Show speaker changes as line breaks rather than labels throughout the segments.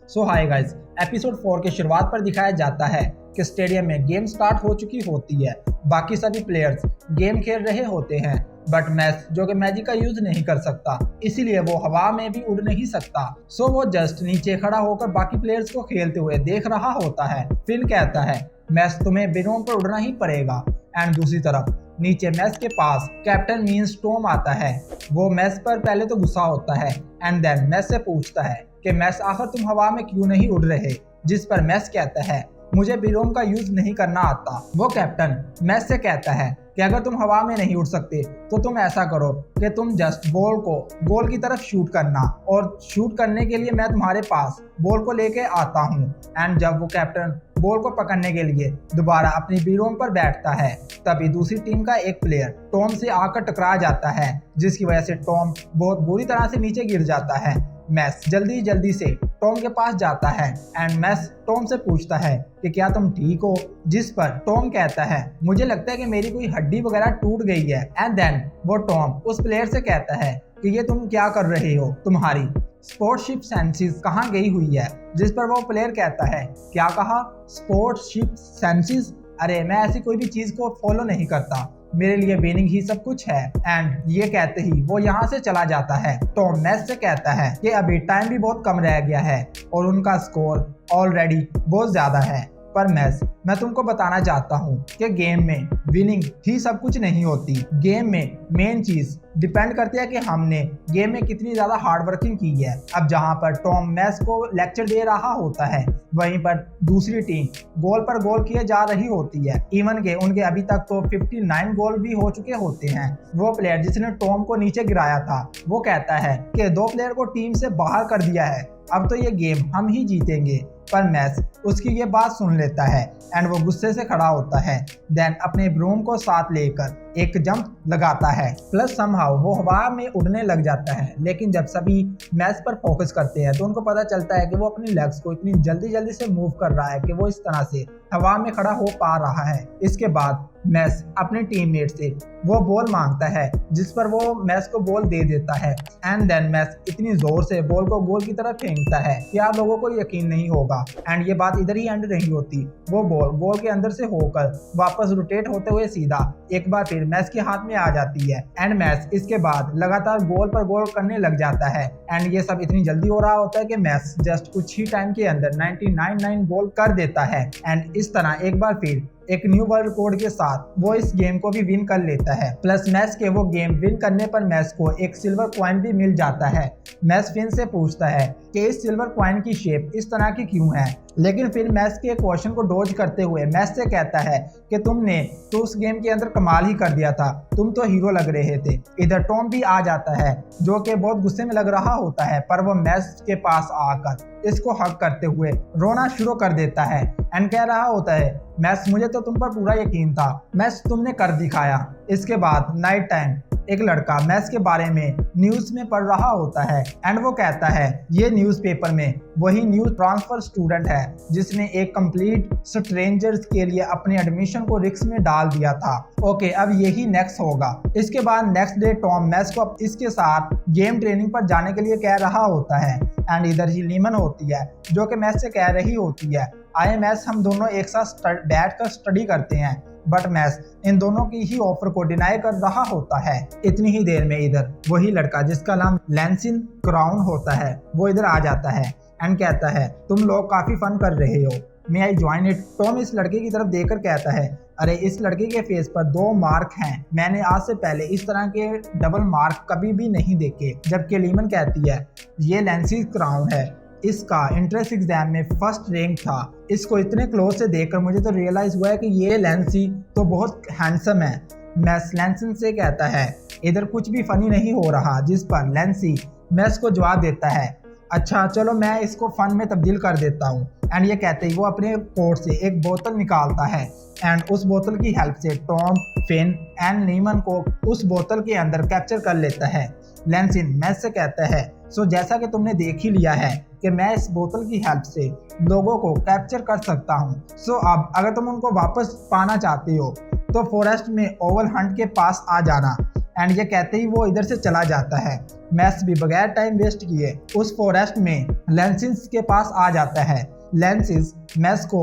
सो hi guys, episode 4 के शुरुआत पर दिखाया जाता है कि स्टेडियम में गेम स्टार्ट हो चुकी होती है। बाकी सभी प्लेयर्स गेम खेल रहे होते हैं, बट मैस जो कि मैजिक का यूज नहीं कर सकता, इसीलिए वो हवा में भी उड़ नहीं सकता। सो वो जस्ट नीचे खड़ा होकर बाकी प्लेयर्स को खेलते हुए देख रहा होता है। फिन कहता है, मैस तुम्हें बिनोम पर उड़ना ही पड़ेगा। एंड दूसरी तरफ नीचे मैस के पास कैप्टन मीन्स टॉम आता है। वो मैस पर पहले तो गुस्सा होता है एंड देन मैस से पूछता है कि मैस आखिर तुम हवा में क्यों नहीं उड़ रहे, जिस पर मैस कहता है मुझे बिनोम का यूज नहीं करना आता। वो कैप्टन मैस से कहता है कि अगर तुम हवा में नहीं उड़ सकते तो तुम ऐसा करो कि तुम जस्ट बॉल को गोल की तरफ शूट करना, और शूट करने के लिए मैं तुम्हारे पास बॉल को लेके आता हूँ। एंड जब वो कैप्टन बॉल को पकड़ने के लिए दोबारा अपनी बिनोम पर बैठता है, तभी दूसरी टीम का एक प्लेयर टॉम से आकर टकरा जाता है, जिसकी वजह से टॉम बहुत बुरी तरह से नीचे गिर जाता है। मैस जल्दी से टॉम के पास जाता है एंड मैस टॉम से पूछता है कि क्या तुम ठीक हो, जिस पर टॉम कहता है मुझे लगता है कि मेरी कोई हड्डी वगैरह टूट गई है। एंड देन वो टॉम उस प्लेयर से कहता है कि ये तुम क्या कर रहे हो, तुम्हारी स्पोर्ट्सशिप सेंसेस कहाँ गई हुई है, जिस पर वो प्लेयर कहता है क्या कहा, स्पोर्ट्सशिप सेंसेस, अरे मैं ऐसी कोई भी चीज को फॉलो नहीं करता, मेरे लिए विनिंग ही सब कुछ है। एंड ये कहते ही वो यहाँ से चला जाता है। टॉम मैस से कहता है कि अभी टाइम भी बहुत कम रह गया है और उनका स्कोर ऑलरेडी बहुत ज्यादा है, पर मैस मैं तुमको बताना चाहता हूँ कि गेम में विनिंग ही सब कुछ नहीं होती। गेम में मेन चीज डिपेंड करती है कि हमने गेम में कितनी ज्यादा हार्ड वर्किंग की है। अब जहाँ पर टॉम मैस को लेक्चर दे रहा होता है, वहीं पर दूसरी टीम गोल पर गोल किए जा रही होती है। इवन के उनके अभी तक तो 59 गोल भी हो चुके होते हैं। वो प्लेयर जिसने टॉम को नीचे गिराया था वो कहता है कि 2 प्लेयर को टीम से बाहर कर दिया है, अब तो ये गेम हम ही जीतेंगे। पर मैस उसकी ये बात सुन लेता है एंड वो गुस्से से खड़ा होता है। देन अपने ब्रूम को साथ लेकर एक जंप लगाता है, प्लस समहाउ वो हवा में उड़ने लग जाता है। लेकिन जब सभी मैस पर फोकस करते हैं तो उनको पता चलता है कि वो अपनी लेग्स को इतनी जल्दी से मूव कर रहा है कि वो इस तरह से हवा में खड़ा हो पा रहा है। इसके बाद मैस अपने टीममेट से वो बॉल मांगता है, जिस पर वो मैस को बॉल दे देता है। एंड देन मैस इतनी जोर से बॉल को गोल की तरफ फेंकता है कि आप लोगों को यकीन नहीं होगा। एंड ये बात इधर ही एंड नहीं होती, वो बॉल गोल के अंदर से होकर वापस रोटेट होते हुए सीधा एक बार फिर मैस के हाथ में आ जाती है। एंड मैस इसके बाद लगातार गोल पर गोल करने लग जाता है। एंड ये सब इतनी जल्दी हो रहा होता है कि मैस जस्ट कुछ ही टाइम के अंदर 99 गोल कर देता है। एंड इस तरह एक बार फिर एक न्यू वर्ल्ड रिकॉर्ड के साथ वो इस गेम को भी विन कर लेता है। प्लस मैस के वो गेम विन करने पर मैस को एक सिल्वर कॉइन भी मिल जाता है। मैस फिन से पूछता है कि इस सिल्वर कॉइन की शेप इस तरह की क्यों है, लेकिन फिर मैस के क्वेश्चन को डॉज करते हुए मैस से कहता है कि तुमने तो उस गेम के अंदर कमाल ही कर दिया था, तुम तो हीरो लग रहे थे। इधर टॉम भी आ जाता है जो कि बहुत गुस्से में लग रहा होता है, पर वो मैस के पास आकर इसको हक करते हुए रोना शुरू कर देता है एंड कह रहा होता है मैस मुझे तो तुम पर पूरा यकीन था, मैस तुमने कर दिखाया। इसके बाद नाइट टाइम एक लड़का मैस के बारे में न्यूज में पढ़ रहा होता है एंड वो कहता है ये न्यूज़पेपर में वही न्यू ट्रांसफर स्टूडेंट है जिसने एक कंप्लीट स्ट्रेंजर्स के लिए अपने एडमिशन को रिस्क में डाल दिया था। ओके, अब यही नेक्स्ट होगा। इसके बाद नेक्स्ट डे टॉम मैस को इसके साथ गेम ट्रेनिंग पर जाने के लिए कह रहा होता है। एंड इधर ही लीमन होती है जो कि मैस से कह रही होती है आए मैस हम दोनों एक साथ बैठ कर स्टडी करते हैं, बट मैस इन दोनों की ही ऑफर को डिनाई कर रहा होता है। इतनी ही देर में इधर वही लड़का जिसका नाम लैंसिन क्राउन होता है वो इधर आ जाता है एंड कहता है तुम लोग काफी फन कर रहे हो, मे आई ज्वाइन इट। टॉम इस लड़के की तरफ देखकर कहता है अरे इस लड़के के फेस पर 2 मार्क हैं, मैंने आज से पहले इस तरह के डबल मार्क कभी भी नहीं देखे। जबकि लीमन कहती है ये लैंसिन क्राउन है, इसका एंट्रेंस एग्जाम में फर्स्ट रैंक था, इसको इतने क्लोज से देखकर मुझे तो रियलाइज हुआ है कि ये लैंसी तो बहुत हैंडसम है। मैस लैंसन से कहता है इधर कुछ भी फनी नहीं हो रहा, जिस पर लैंसी मैस को जवाब देता है अच्छा चलो मैं इसको फन में तब्दील कर देता हूँ। एंड ये कहते ही वो अपने कोट से एक बोतल निकालता है एंड उस बोतल की हेल्प से टॉम, फिन एंड नीमन को उस बोतल के अंदर कैप्चर कर लेता है। लैंसिन मैस से कहता है सो जैसा कि तुमने देख ही लिया है कि मैं इस बोतल की हेल्प से लोगों को कैप्चर कर सकता हूँ, सो अब अगर तुम उनको वापस पाना चाहते हो तो फॉरेस्ट में ओवल हंट के पास आ जाना एंड ये कहते ही वो इधर से चला जाता है। मैस भी बगैर टाइम वेस्ट किए उस फॉरेस्ट में लेंसिस के पास आ जाता है। लेंसिस मैस को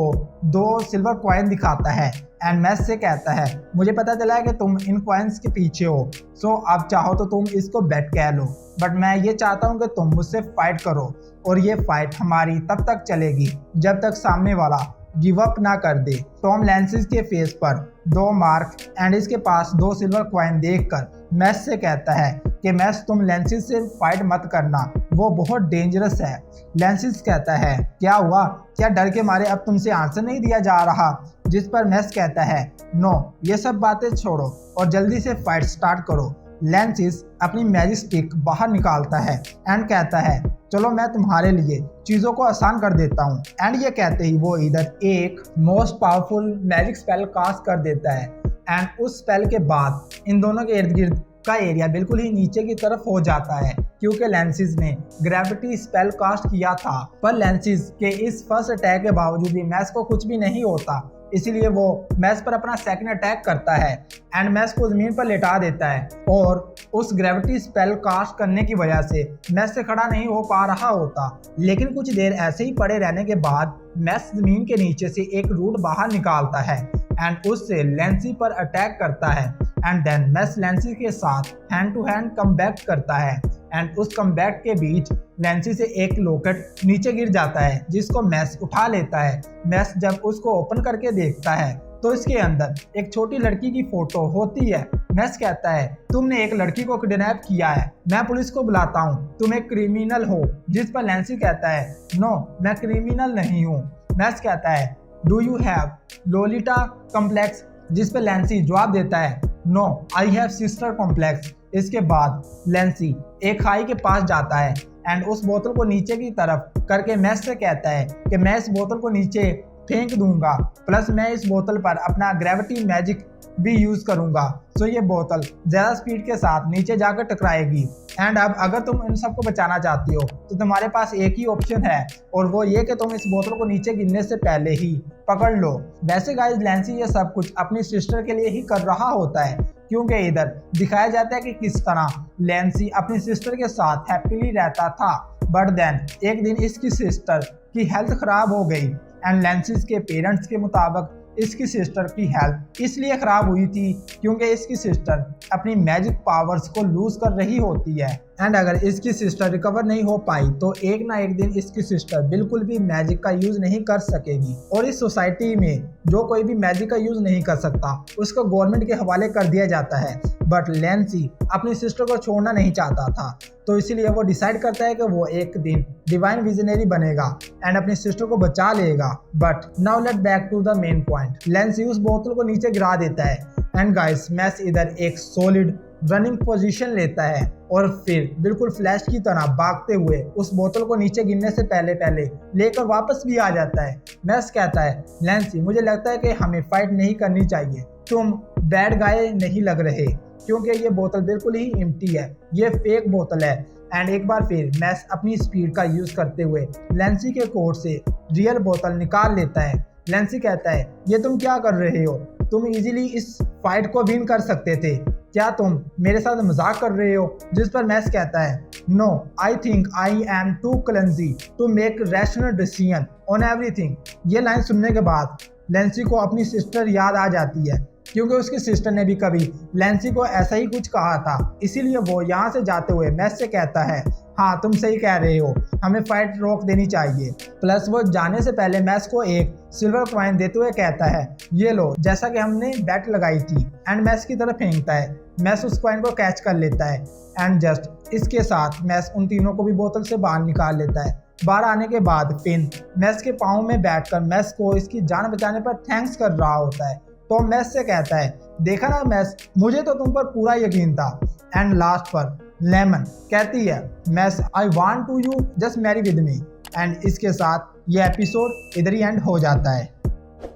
2 सिल्वर कॉइन दिखाता है एंड मैस से कहता है मुझे पता चला है कि तुम इन कॉइन्स के पीछे हो, सो अब चाहो तो तुम इसको बेट कह लो, बट मैं ये चाहता हूँ कि तुम मुझसे फाइट करो और ये फाइट हमारी तब तक चलेगी जब तक सामने वाला गिव अप ना कर दे। टॉम लेंसिस के फेस पर 2 मार्क एंड इसके पास 2 सिल्वर कॉइन देखकर मैस से कहता है कि मैस तुम लेंसिस से फाइट मत करना, वो बहुत डेंजरस है। लेंसिस कहता है क्या हुआ, क्या डर के मारे अब तुमसे आंसर नहीं दिया जा रहा? जिस पर मैस कहता है नो, ये सब बातें छोड़ो और जल्दी से फाइट स्टार्ट करो। लेंसिस अपनी मैजिक स्टिक बाहर निकालता है एंड कहता है चलो मैं तुम्हारे लिए चीज़ों को आसान कर देता हूँ। एंड ये कहते ही वो इधर एक most powerful magic spell cast कर देता है एंड उस स्पेल के बाद इन दोनों के इर्द गिर्द का एरिया बिल्कुल ही नीचे की तरफ हो जाता है क्योंकि लेंसिस ने ग्रेविटी स्पेल कास्ट किया था। पर लेंसिस के इस फर्स्ट अटैक के बावजूद भी मैस को कुछ भी नहीं होता, इसीलिए वो मैस पर अपना सेकंड अटैक करता है एंड मैस को जमीन पर लेटा देता है और उस ग्रेविटी स्पेल कास्ट करने की वजह से मैस से खड़ा नहीं हो पा रहा होता। लेकिन कुछ देर ऐसे ही पड़े रहने के बाद मैस जमीन के नीचे से एक रूट बाहर निकालता है एंड उससे लेंसी पर अटैक करता है एंड देन मैस लेंसी के साथ हैंड टू हैंड कमबैक करता है एंड उस कमबैक के बीच लेंसी से एक लॉकेट नीचे गिर जाता है जिसको मैस उठा लेता है। मैस जब उसको ओपन करके देखता है तो इसके अंदर एक छोटी लड़की की फोटो होती है। मैस कहता है तुमने एक लड़की को किडनैप किया है, मैं पुलिस को बुलाता हूँ, तुम एक क्रिमिनल हो। जिस पर लेंसी कहता है नो, मैं क्रिमिनल नहीं हूँ। मैस कहता है do you have Lolita complex? जिस पर लेंसी जवाब देता है no, I have sister complex. इसके बाद लेंसी एक खाई के पास जाता है एंड उस बोतल को नीचे की तरफ करके मैस से कहता है कि मैं इस बोतल को नीचे फेंक दूंगा, प्लस मैं इस बोतल पर अपना ग्रेविटी मैजिक भी यूज करूंगा, सो ये बोतल ज़्यादा स्पीड के साथ नीचे जाकर टकराएगी। एंड अब अगर तुम इन सबको बचाना चाहती हो तो तुम्हारे पास एक ही ऑप्शन है और वो ये कि तुम इस बोतल को नीचे गिरने से पहले ही पकड़ लो। वैसे गाइस लेंसी ये सब कुछ अपनी सिस्टर के लिए ही कर रहा होता है क्योंकि इधर दिखाया जाता है कि किस तरह लेंसी अपनी सिस्टर के साथ हैप्पीली रहता था, बट देन एक दिन इसकी सिस्टर की हेल्थ खराब हो गई एंड लेंसिस के पेरेंट्स के मुताबिक इसकी सिस्टर की हेल्थ इसलिए ख़राब हुई थी क्योंकि इसकी सिस्टर अपनी मैजिक पावर्स को लूज़ कर रही होती है एंड अगर इसकी सिस्टर रिकवर नहीं हो पाई तो एक ना एक दिन इसकी सिस्टर बिल्कुल भी मैजिक का यूज़ नहीं कर सकेगी। और इस सोसाइटी में जो कोई भी मैजिक का यूज़ नहीं कर सकता उसको गवर्नमेंट के हवाले कर दिया जाता है। बट लेंसी अपनी सिस्टर को छोड़ना नहीं चाहता था तो इसीलिए वो डिसाइड करता है कि वो एक दिन डिवाइन विजनरी बनेगा एंड अपनी सिस्टर को बचा लेगा। But now let back to the main point. लेंसी उस बोतल को नीचे गिरा देता है एंड गाइस मैस इधर एक सॉलिड रनिंग पोजीशन लेता है और फिर बिल्कुल फ्लैश की तरह भागते हुए उस बोतल को नीचे गिरने से पहले लेकर वापस भी आ जाता है। मैस कहता है लेंसी मुझे लगता है कि हमें फाइट नहीं करनी चाहिए, तुम बैड गाय नहीं लग रहे क्योंकि ये बोतल बिल्कुल ही एम्प्टी है, ये फेक बोतल है। एंड एक बार फिर मैस अपनी स्पीड का यूज़ करते हुए लेंसी के कोट से रियल बोतल निकाल लेता है। लेंसी कहता है ये तुम क्या कर रहे हो, तुम इजीली इस फाइट को विन कर सकते थे, क्या तुम मेरे साथ मजाक कर रहे हो? जिस पर मैस कहता है no, I think I am too clumsy to make rational decision on everything. ये लाइन सुनने के बाद लेंसी को अपनी सिस्टर याद आ जाती है क्योंकि उसकी सिस्टर ने भी कभी लेंसी को ऐसा ही कुछ कहा था, इसीलिए वो यहाँ से जाते हुए मैस से कहता है हाँ तुम सही कह रहे हो, हमें फाइट रोक देनी चाहिए। प्लस वो जाने से पहले मैस को एक सिल्वर कॉइन देते हुए कहता है ये लो, जैसा कि हमने बैट लगाई थी, एंड मैस की तरफ फेंकता है। मैस उस कॉइन को कैच कर लेता है एंड जस्ट इसके साथ मैस उन तीनों को भी बोतल से बाहर निकाल लेता है। बाहर आने के बाद फिन मैस के पाँव में बैठकर मैस को इसकी जान बचाने पर थैंक्स कर रहा होता है तो मैस से कहता है देखा ना मैस, मुझे तो तुम पर पूरा यकीन था। एंड लास्ट पर लेमन कहती है मैस I want to you just marry with me. And इसके साथ ये एपिसोड इधर ही एंड हो जाता है।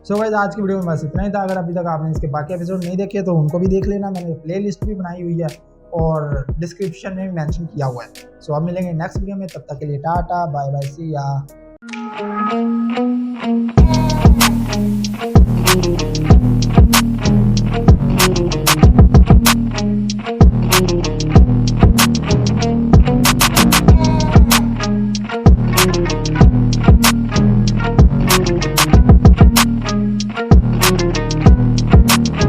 सो गाइस आज की वीडियो में बस इतना ही था। अगर अभी तक आपने इसके बाकी एपिसोड नहीं देखे तो उनको भी देख लेना, मैंने प्ले लिस्ट भी बनाई हुई है और डिस्क्रिप्शन में भी मेंशन किया हुआ है। सो अब मिलेंगे नेक्स्ट वीडियो में, तब तक के लिए टाटा बाय बाय सी या।